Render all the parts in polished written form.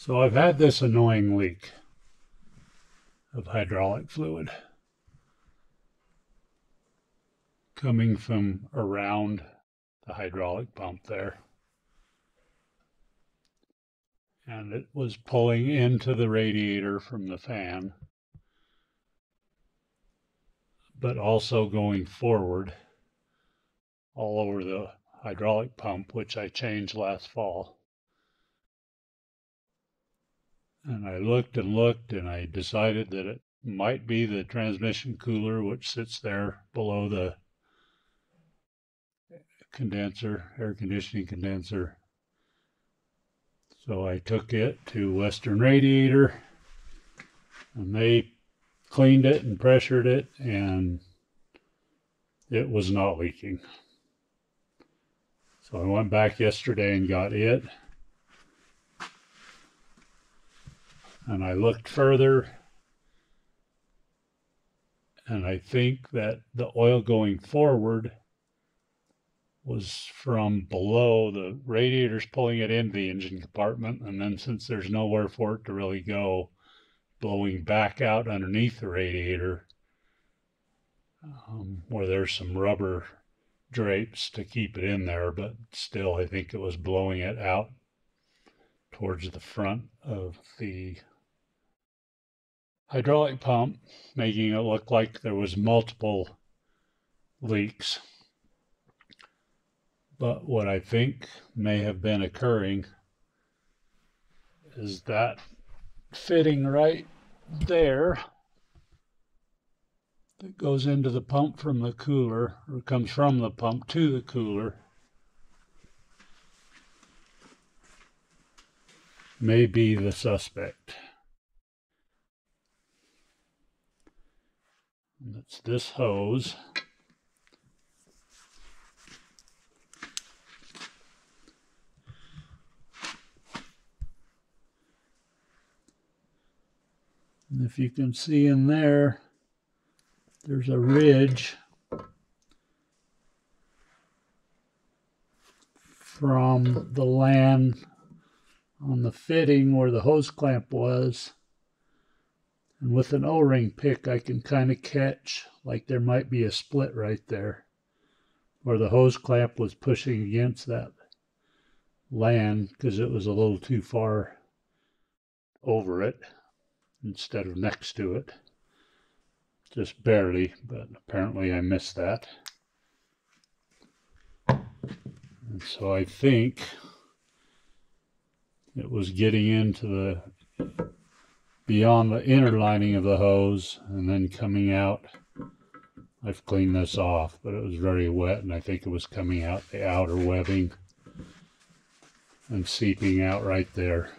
So I've had this annoying leak of hydraulic fluid coming from around the hydraulic pump there. And it was pulling into the radiator from the fan, but also going forward all over the hydraulic pump, which I changed last fall. And I looked and looked, and I decided that it might be the transmission cooler, which sits there below the condenser, air conditioning condenser. So I took it to Western Radiator, and they cleaned it and pressured it, and it was not leaking. So I went back yesterday and got it. And I looked further, and I think that the oil going forward was from below. The radiator's pulling it into the engine compartment, and then since there's nowhere for it to really go, blowing back out underneath the radiator, where there's some rubber drapes to keep it in there, but still I think it was blowing it out towards the front of the hydraulic pump, making it look like there was multiple leaks. But what I think may have been occurring is that fitting right there that goes into the pump from the cooler, or comes from the pump to the cooler, may be the suspect. And it's this hose. And if you can see in there, there's a ridge from the land on the fitting where the hose clamp was. And with an O-ring pick, I can kind of catch like there might be a split right there where the hose clamp was pushing against that land because it was a little too far over it instead of next to it. Just barely, but apparently I missed that. And so I think it was getting into the beyond the inner lining of the hose and then coming out. I've cleaned this off, but it was very wet, and I think it was coming out the outer webbing and seeping out right there.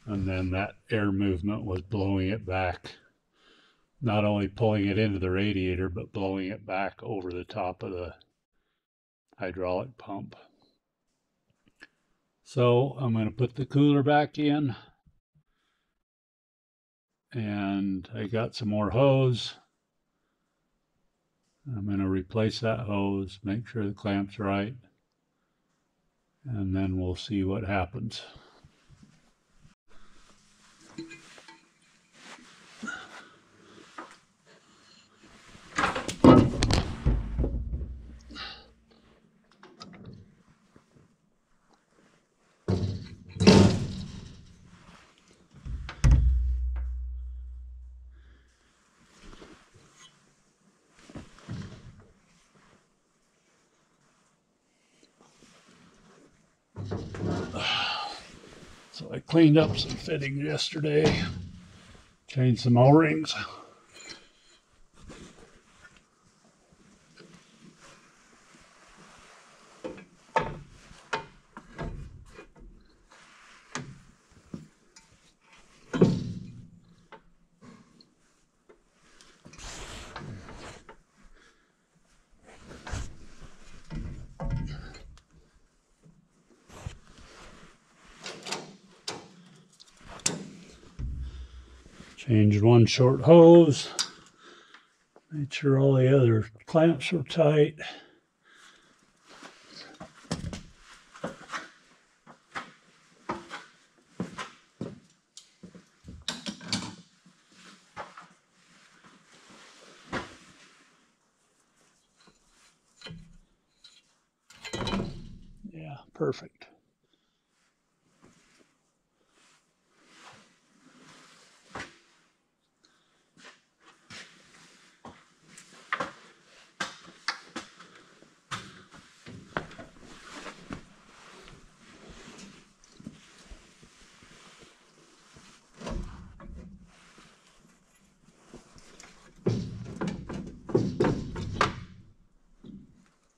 And then that air movement was blowing it back, not only pulling it into the radiator, but blowing it back over the top of the hydraulic pump. So I'm going to put the cooler back in, and I got some more hose. I'm going to replace that hose, make sure the clamp's right, and then we'll see what happens. So I cleaned up some fittings yesterday, changed some O-rings. Changed one short hose, made sure all the other clamps were tight. perfect.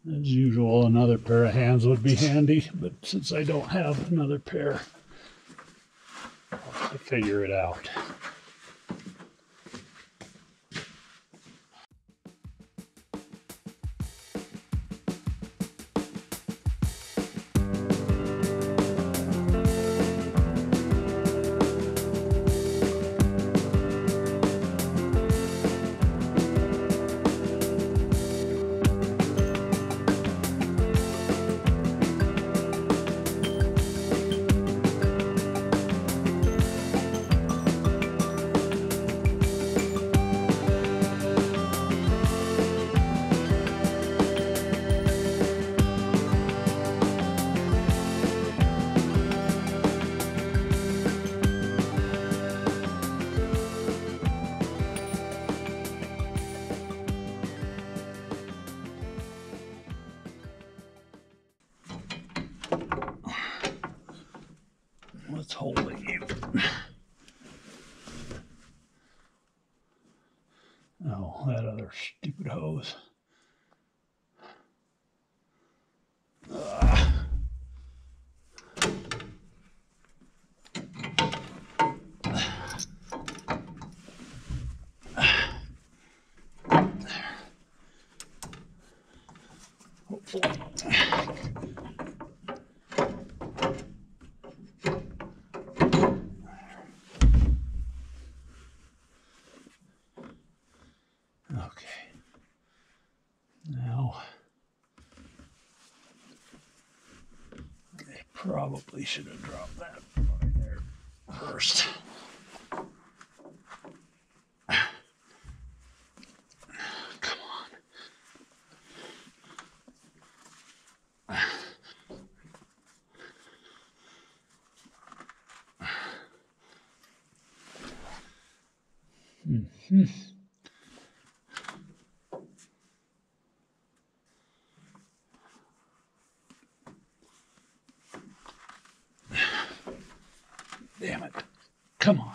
As usual, another pair of hands would be handy, but since I don't have another pair, I'll have to figure it out. Let's hold it even. Oh, that other stupid hose. Hopefully. Okay. Now, I probably should have dropped that right there first. Come on. Mm-hmm. Damn it. Come on.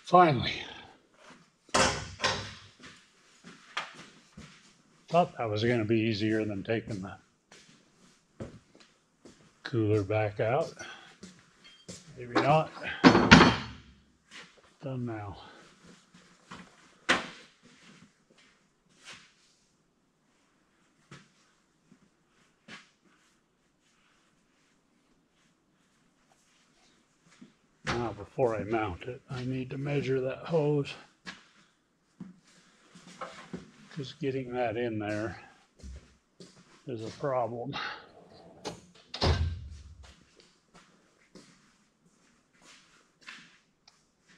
Finally. Thought that was going to be easier than taking the cooler back out. Maybe not. Done now. Now, before I mount it, I need to measure that hose, because getting that in there is a problem.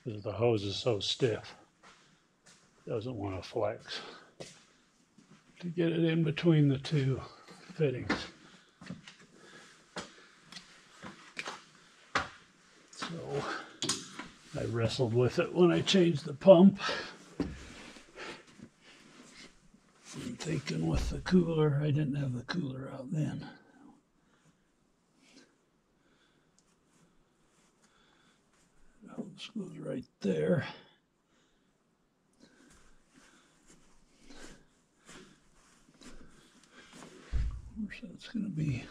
because the hose is so stiff. It doesn't want to flex. To get it in between the two fittings. So I wrestled with it when I changed the pump. I'm thinking with the cooler, I didn't have the cooler out then. This goes right there. Of course, that's going to be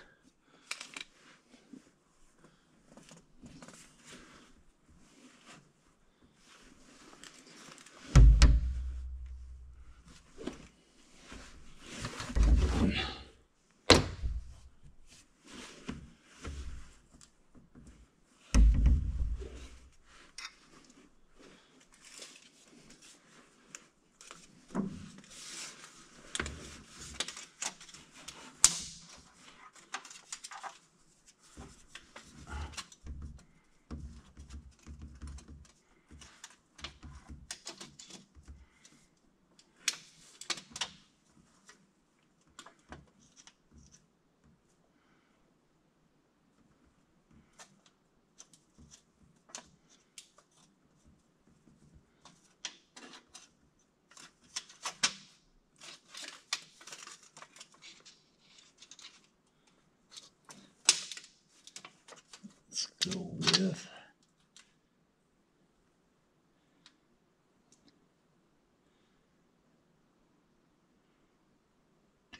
go with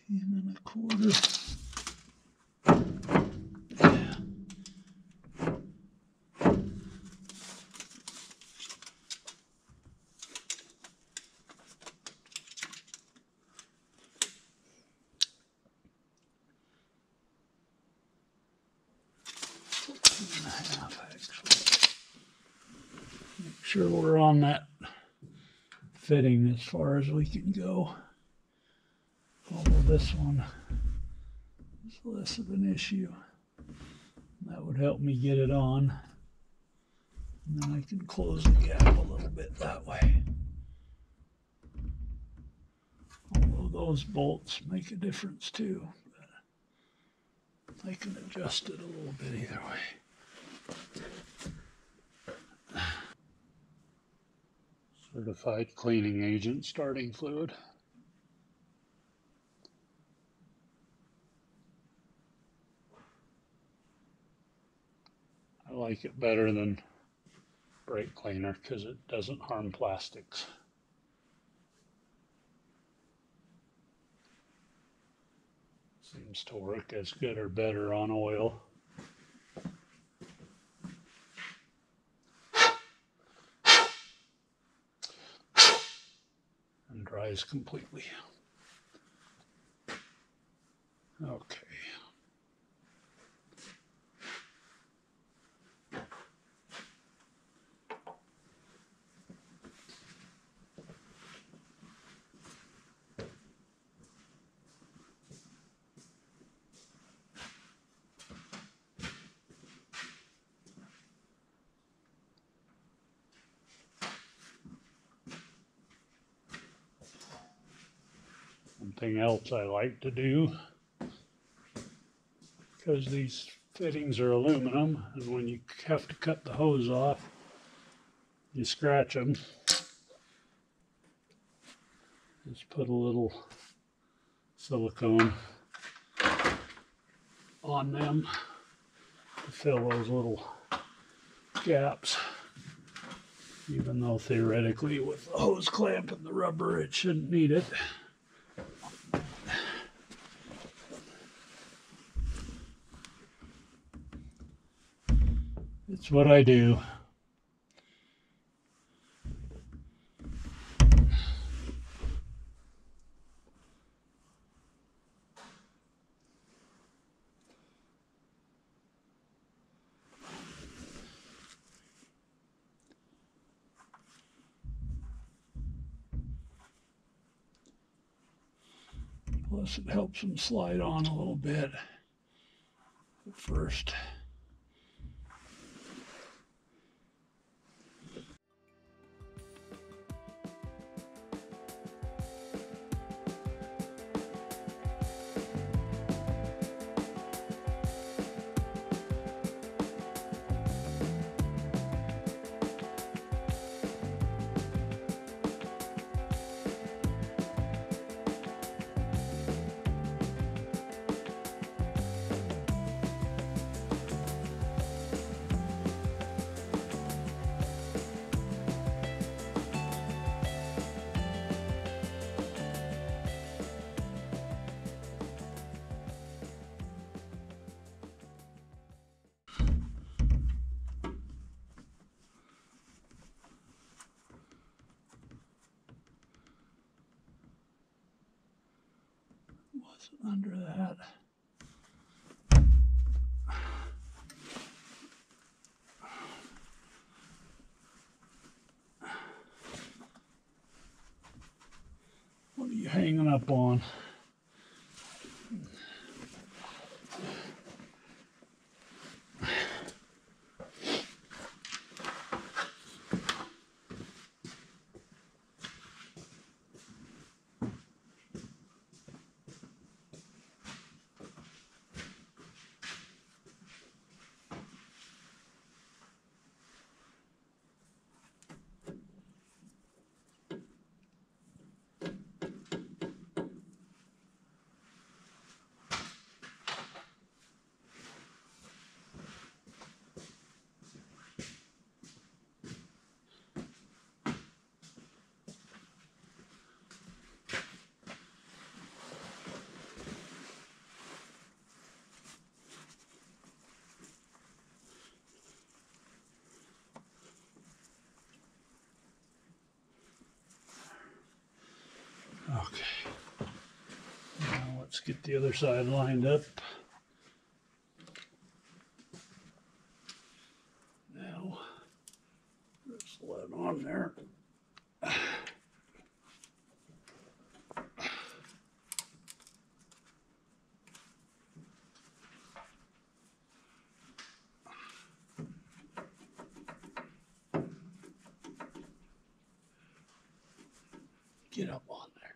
10 1/4. Make sure we're on that fitting as far as we can go. Although this one is less of an issue. That would help me get it on. And then I can close the gap a little bit that way. Although those bolts make a difference too. But I can adjust it a little bit either way. Certified cleaning agent starting fluid. I like it better than brake cleaner because it doesn't harm plastics. Seems to work as good or better on oil. And dries completely. Okay. Something else I like to do, because these fittings are aluminum, and when you have to cut the hose off, you scratch them. Just put a little silicone on them to fill those little gaps. Even though theoretically with the hose clamp and the rubber it shouldn't need it. It's what I do. Plus it helps them slide on a little bit at first. Under that. What are you hanging up on? Okay, now let's get the other side lined up. Now, there's lead on there. Get up on there.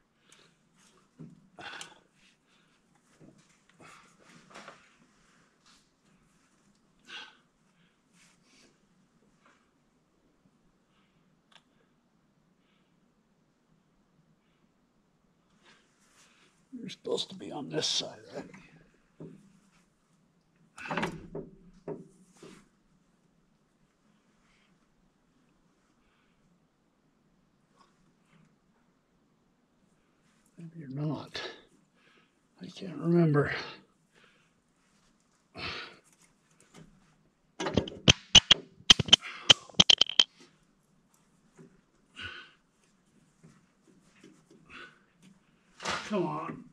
You're supposed to be on this side, right? Maybe you're not. I can't remember. Come on.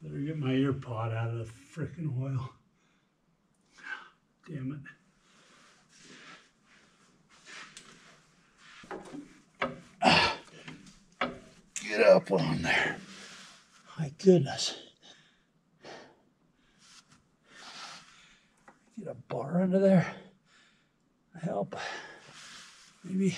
Better get my ear pod out of the frickin' oil. Damn it. Get up on there. My goodness. Get a bar under there. Help. Maybe.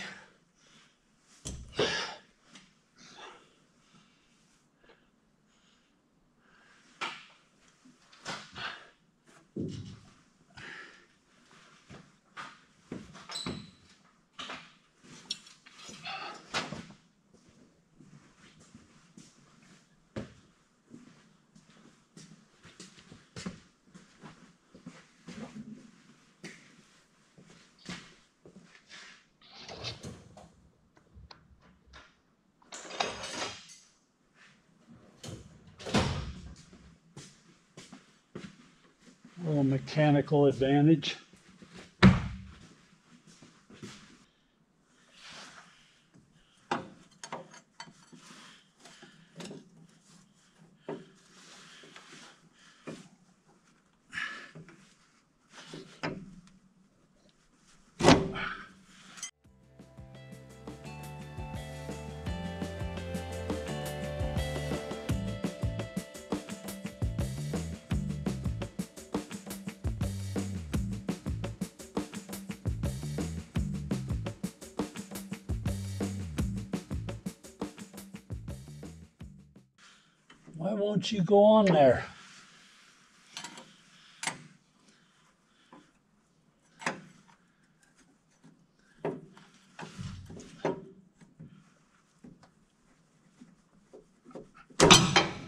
A little mechanical advantage. Why won't you go on there?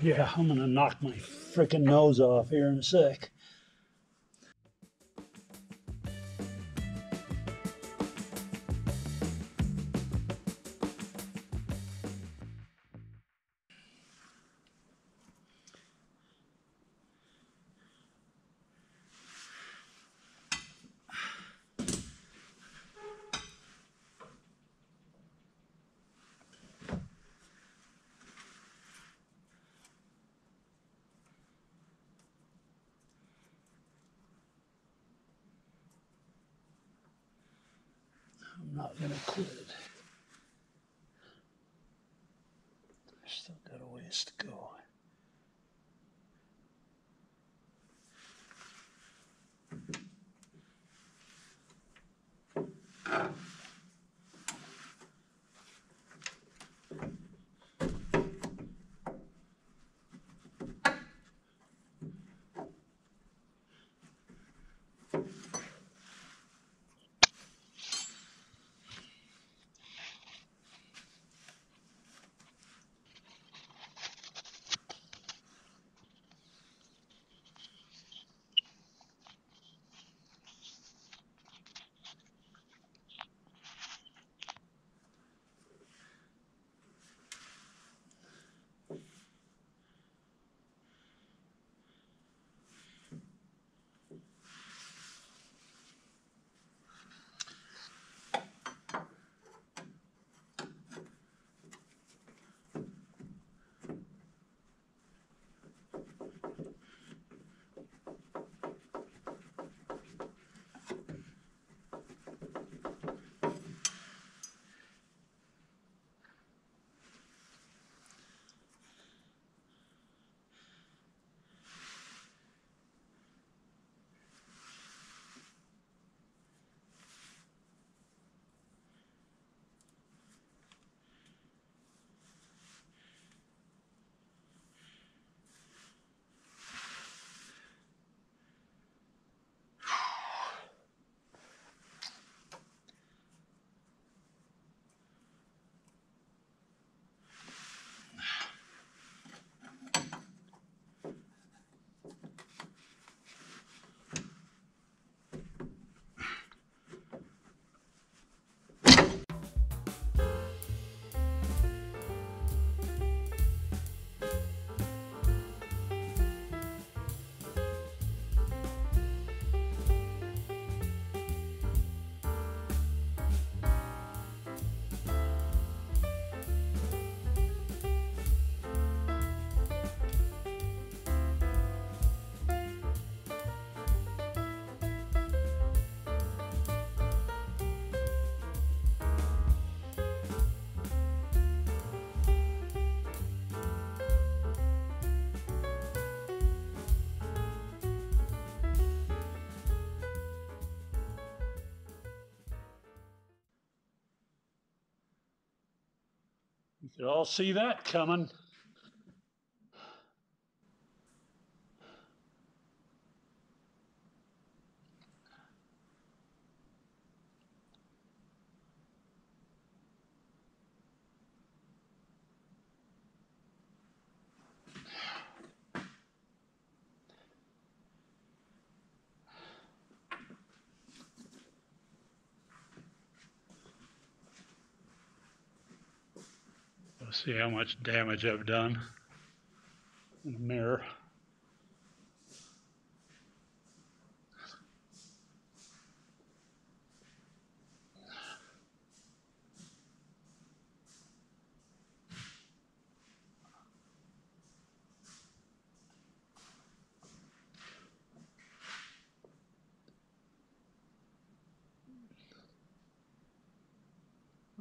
Yeah, I'm gonna knock my frickin' nose off here in a sec. I'm not going to quit. I still got a ways to go. You could all see that coming. Let's see how much damage I've done in the mirror.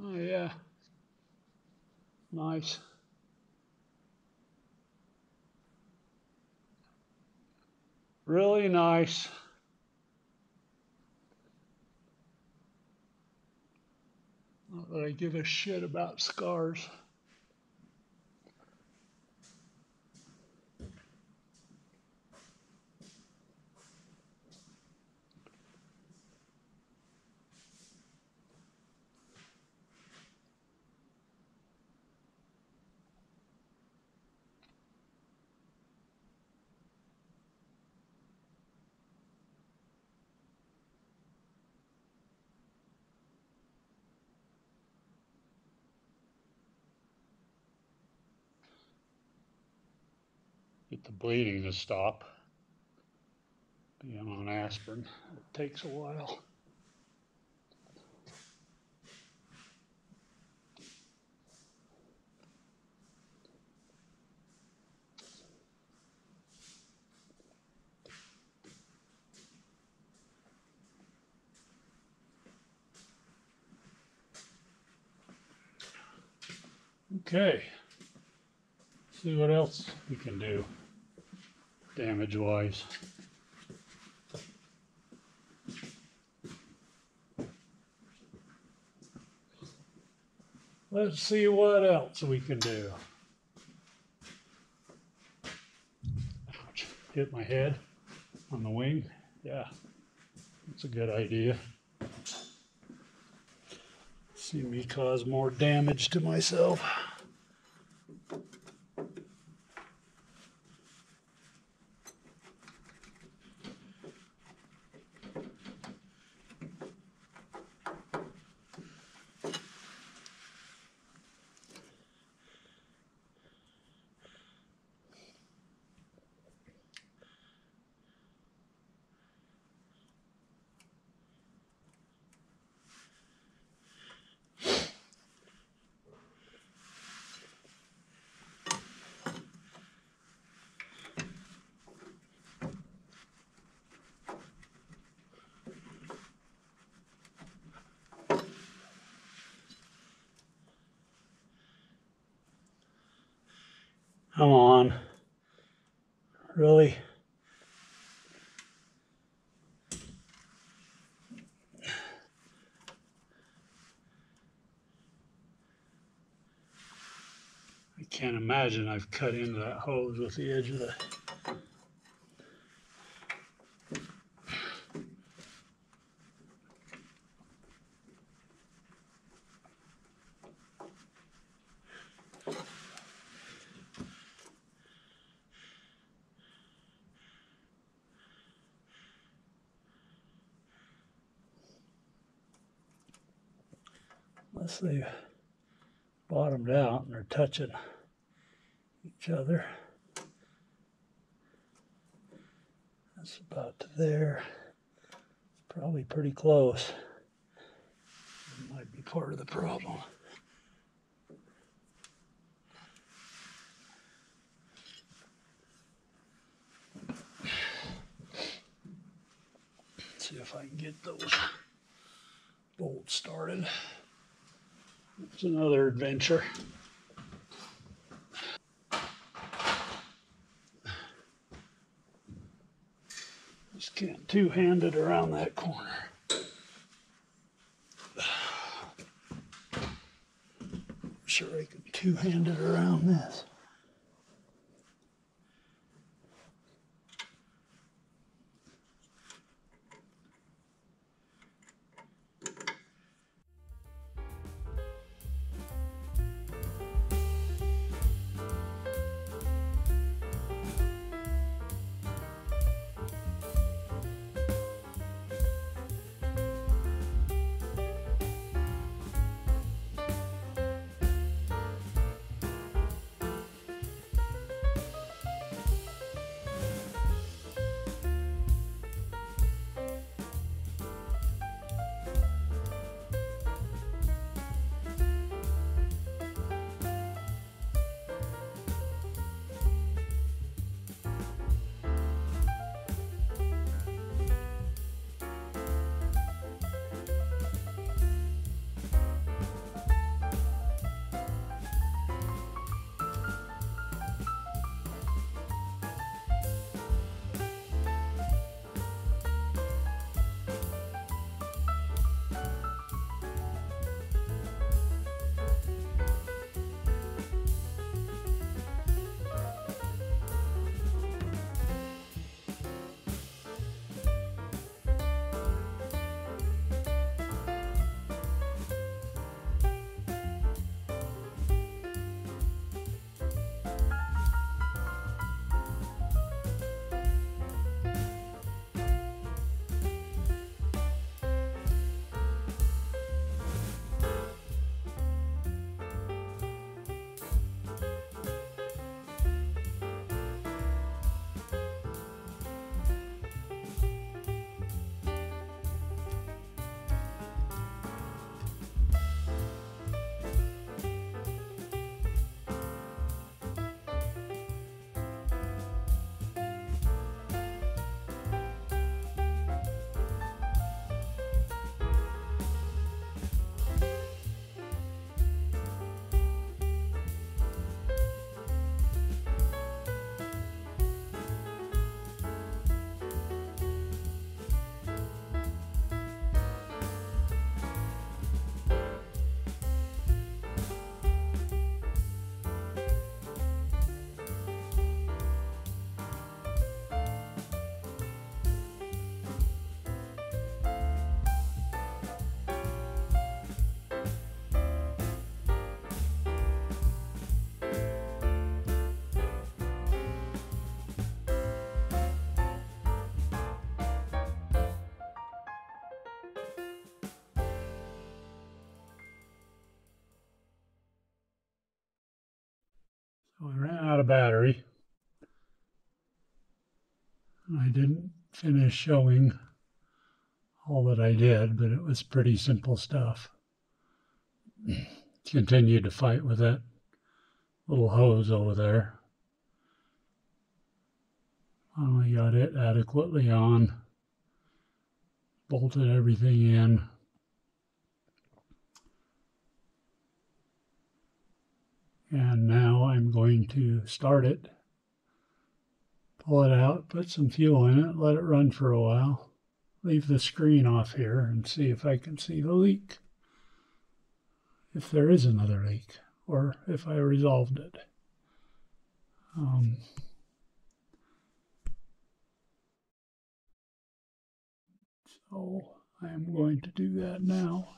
Oh yeah, nice. Really nice. Not that I give a shit about scars. Get the bleeding to stop. Being on aspirin, it takes a while. Okay. See what else we can do damage wise. Let's see what else we can do. Ouch. Hit my head on the wing. Yeah, that's a good idea. See me cause more damage to myself. Come on. Really? I can't imagine I've cut into that hose with the edge of the... Unless they've bottomed out and are touching each other. That's about to there. It's probably pretty close. It might be part of the problem. Let's see if I can get those bolts started. It's another adventure. Just can't two-hand it around that corner. I'm sure I can two-hand it around this. battery. I didn't finish showing all that I did, but it was pretty simple stuff. Continued to fight with that little hose over there. Finally got it adequately on, bolted everything in. And now I'm going to start it, pull it out, put some fuel in it, let it run for a while, leave the screen off here and see if I can see the leak. If there is another leak, or if I resolved it. So I am going to do that now.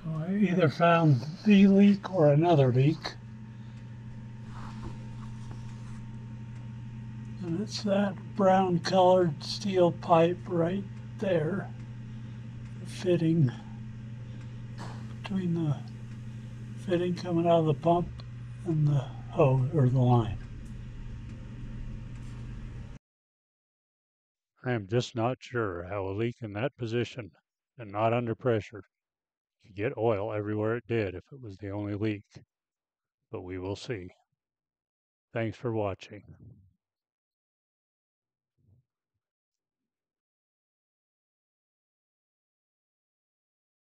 So I either found the leak or another leak. And it's that brown colored steel pipe right there, fitting between the fitting coming out of the pump and the hose or the line. I am just not sure how a leak in that position and not under pressure could get oil everywhere it did if it was the only leak. But we will see. Thanks for watching.